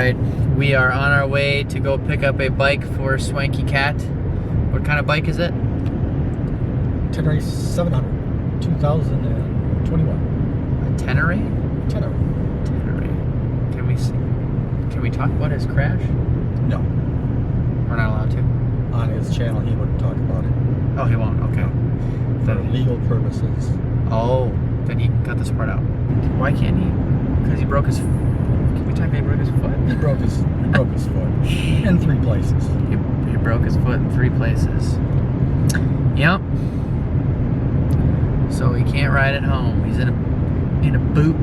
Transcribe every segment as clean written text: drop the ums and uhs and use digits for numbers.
Alright, we are on our way to go pick up a bike for Swanky Cat. What kind of bike is it? Tenere 700, 2021. A Tenere? Tenere. Can we talk about his crash? No. We're not allowed to? On his channel, he wouldn't talk about it. Oh, he won't? Okay. For legal purposes. Oh, then he can cut this part out. Why can't he? Because he broke his... Can we talk about he broke his foot? He broke his foot in 3 places. He broke his foot in 3 places. Yep. So he can't ride at home. He's in a boot.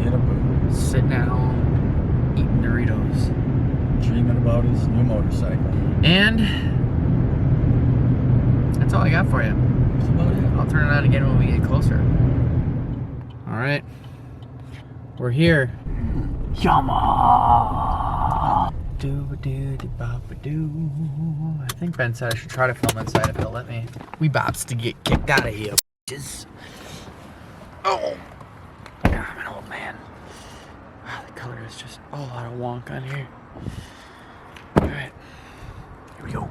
In a boot. Sitting at home, eating Doritos. Dreaming about his new motorcycle. And that's all I got for you. That's about it. I'll turn it on again when we get closer. All right. We're here. Yamaha. Do-ba-do-de-ba-ba-doo. I think Ben said I should try to film inside if he'll let me. We bops to get kicked out of here, bitches. Oh. Yeah, I'm an old man. Wow, the color is just all out of wonk on here. All right. Here we go.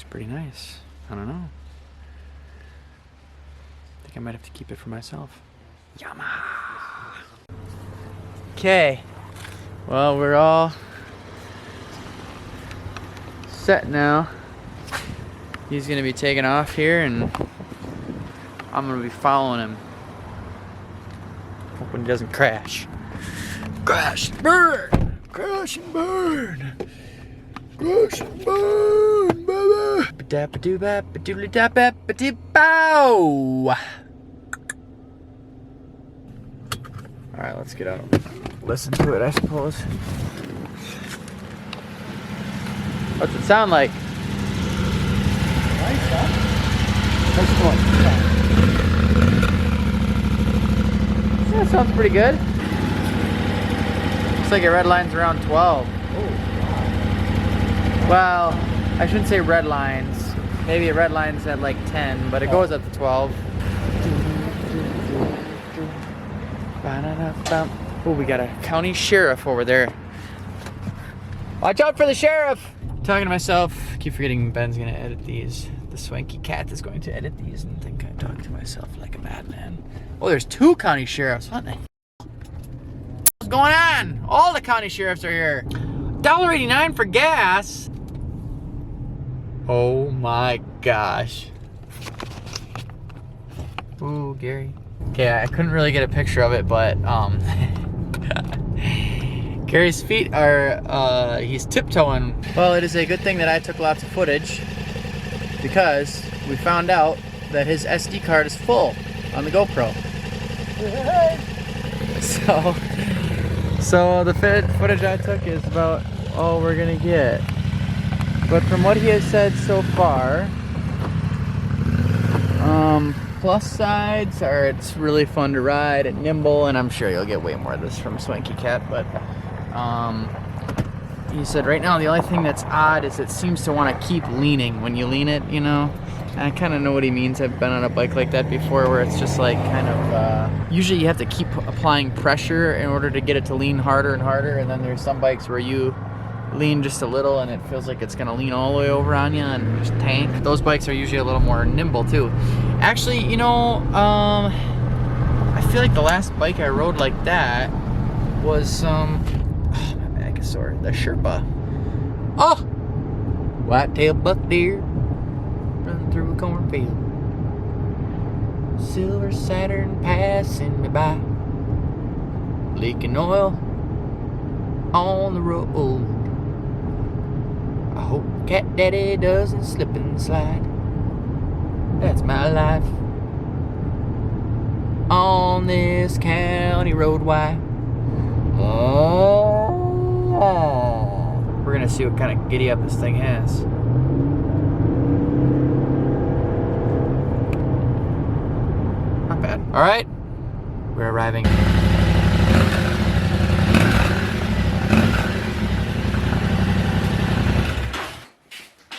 Pretty nice. I don't know. I think I might have to keep it for myself. Yamaha. Okay. Well, we're all set now. He's gonna be taking off here, and I'm gonna be following him. Hoping he doesn't crash. Crash and burn! Crash and burn! Crash and burn, baby! Alright, let's get out. Listen to it, I suppose. What's it sound like? Nice, huh? That sounds pretty good. Looks like it red lines around 12. Well, I shouldn't say red lines. Maybe it red lines at like 10, but it goes up to 12. Oh, we got a county sheriff over there. Watch out for the sheriff! Talking to myself, keep forgetting Ben's gonna edit these. The Swanky Cat is going to edit these, and think I talk to myself like a madman. Oh, there's 2 county sheriffs. What the what's going on? All the county sheriffs are here. $1.89 for gas. Oh my gosh. Ooh, Gary. Okay, I couldn't really get a picture of it, but Gary's feet are, he's tiptoeing. Well, it is a good thing that I took lots of footage, because we found out that his SD card is full on the GoPro. So the footage I took is about all we're gonna get. But from what he has said so far, plus sides are it's really fun to ride and nimble, and I'm sure you'll get way more of this from Swanky Cat, but he said right now the only thing that's odd is it seems to want to keep leaning when you lean it, you know. And I kind of know what he means. I've been on a bike like that before, where it's just like kind of usually you have to keep applying pressure in order to get it to lean harder and harder, and then there's some bikes where you lean just a little and it feels like it's gonna lean all the way over on you and just tank. Those bikes are usually a little more nimble too. Actually, you know, I feel like the last bike I rode like that was oh, my back is sore. The Sherpa. Oh, white-tailed buck deer running through a cornfield. Silver Saturn passing me by, leaking oil on the road. I hope Cat Daddy doesn't slip and slide. That's my life on this county road. Why? Oh. to see what kind of giddy up this thing has. Not bad. All right, we're arriving.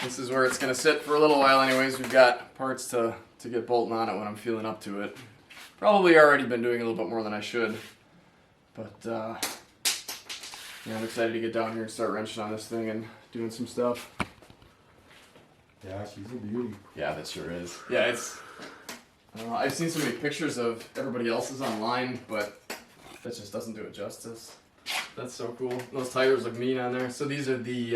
This is where it's gonna sit for a little while anyways. We've got parts to get bolting on it when I'm feeling up to it. Probably already been doing a little bit more than I should. But yeah, I'm excited to get down here and start wrenching on this thing and doing some stuff. Yeah, she's a beauty. Yeah, that sure is. Yeah, it's, I've seen so many pictures of everybody else's online, but that just doesn't do it justice. That's so cool. Those tires look mean on there. So these are the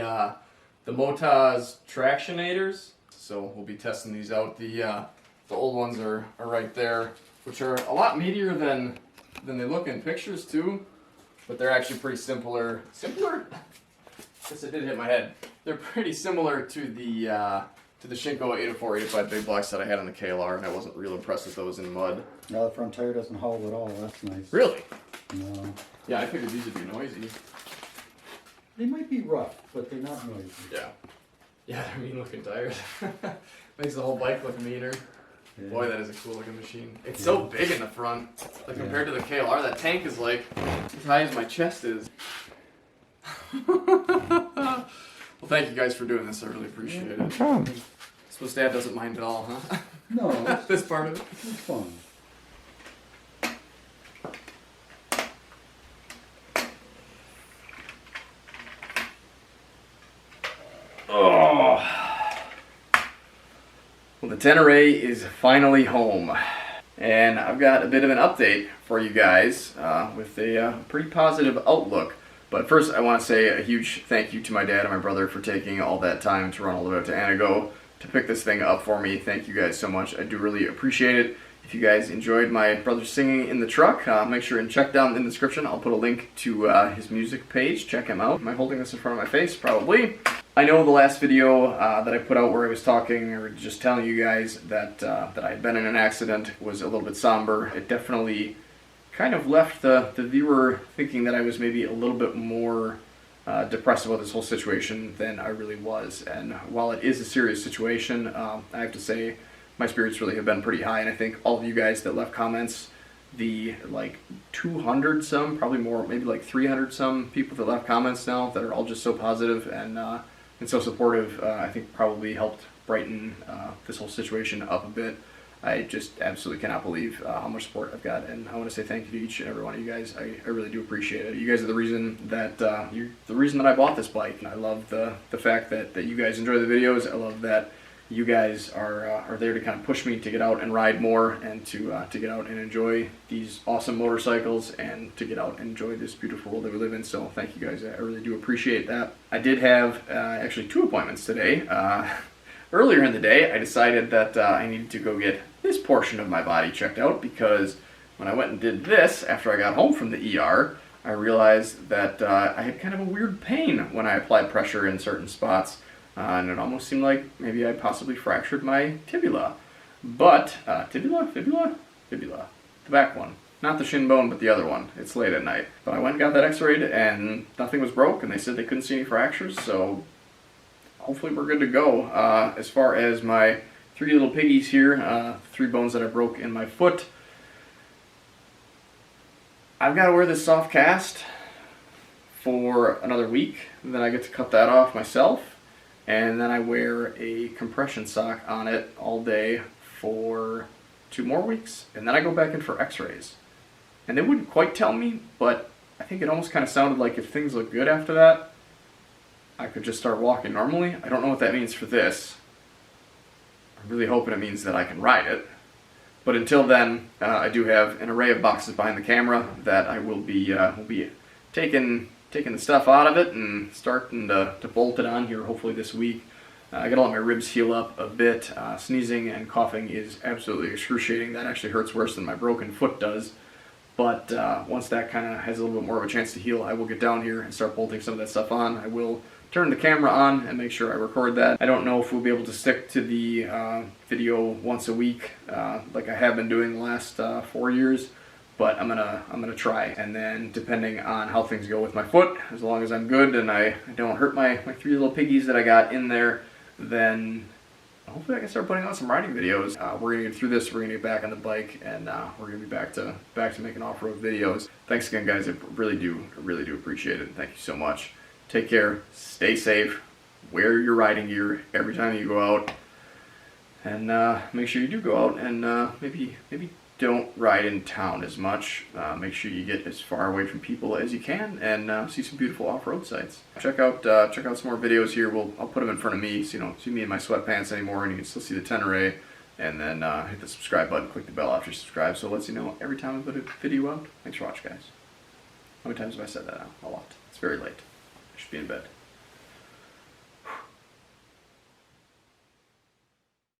Motaz Tractionators. So we'll be testing these out. The old ones are right there, which are a lot meatier than they look in pictures too. But they're actually pretty simpler. Simpler? I guess it did hit my head. They're pretty similar to the Shinko 804, 805 big blocks that I had on the KLR, and I wasn't real impressed with those in mud. Now the front tire doesn't haul at all. That's nice. Really? No. Yeah, I figured these would be noisy. They might be rough, but they're not noisy. Yeah. Yeah, they're mean looking tires. Makes the whole bike look meaner. Yeah. Boy, that is a cool looking machine. It's so big in the front. Like compared to the KLR, that tank is like as high as my chest is. Well, thank you guys for doing this. I really appreciate it. I suppose Dad doesn't mind at all, huh? No, This part of it. it's fun. Oh. Well, the Tenere is finally home. And I've got a bit of an update for you guys with a pretty positive outlook. But first, I want to say a huge thank you to my dad and my brother for taking all that time to run all the way out to Anago to pick this thing up for me. Thank you guys so much. I do really appreciate it. If you guys enjoyed my brother singing in the truck, make sure and check down in the description. I'll put a link to his music page. Check him out. Am I holding this in front of my face? Probably. I know the last video that I put out where I was talking or just telling you guys that I had been in an accident was a little bit somber. It definitely kind of left the viewer thinking that I was maybe a little bit more depressed about this whole situation than I really was. And while it is a serious situation, I have to say my spirits really have been pretty high, and I think all of you guys that left comments, the like 200 some, probably more, maybe like 300 some people that left comments now that are all just so positive and so supportive, I think probably helped brighten this whole situation up a bit. I just absolutely cannot believe how much support I've got, and I want to say thank you to each and every one of you guys. I really do appreciate it. You guys are the reason that you're the reason that I bought this bike. And I love the fact that you guys enjoy the videos. I love that you guys are there to kind of push me to get out and ride more, and to get out and enjoy these awesome motorcycles, and to get out and enjoy this beautiful world that we live in. So thank you guys. I really do appreciate that. I did have actually 2 appointments today. Earlier in the day, I decided that I needed to go get this portion of my body checked out, because when I went and did this after I got home from the ER, I realized that I had kind of a weird pain when I applied pressure in certain spots, and it almost seemed like maybe I possibly fractured my tibia. But, tibia? The back one. Not the shin bone, but the other one. It's late at night. But I went and got that x-rayed, and nothing was broke, and they said they couldn't see any fractures, so hopefully we're good to go. As far as my 3 little piggies here, 3 bones that I broke in my foot, I've got to wear this soft cast for another week, and then I get to cut that off myself, and then I wear a compression sock on it all day for 2 more weeks, and then I go back in for x-rays. And they wouldn't quite tell me, but I think it almost kind of sounded like if things look good after that, I could just start walking normally. I don't know what that means for this. I'm really hoping it means that I can ride it. But until then, I do have an array of boxes behind the camera that I will be taking the stuff out of it and starting to bolt it on here hopefully this week. I gotta let my ribs heal up a bit. Sneezing and coughing is absolutely excruciating. That actually hurts worse than my broken foot does. But once that kind of has a little bit more of a chance to heal, I will get down here and start bolting some of that stuff on. I will turn the camera on and make sure I record that. I don't know if we'll be able to stick to the video once a week like I have been doing the last 4 years, but I'm gonna try. And then depending on how things go with my foot, as long as I'm good and I don't hurt my 3 little piggies that I got in there, then hopefully I can start putting out some riding videos. We're gonna get through this, we're gonna get back on the bike, and we're gonna be back to making off-road videos. Thanks again, guys. I really do appreciate it. Thank you so much. Take care, stay safe, wear your riding gear every time you go out, and make sure you do go out and maybe don't ride in town as much. Make sure you get as far away from people as you can and see some beautiful off-road sites. Check out some more videos here. I'll put them in front of me so you don't see me in my sweatpants anymore, and you can still see the Tenere. And then hit the subscribe button, click the bell after you subscribe, so it lets you know every time I put a video out. Thanks for watching, guys. How many times have I said that now? A lot. It's very late. I should be in bed.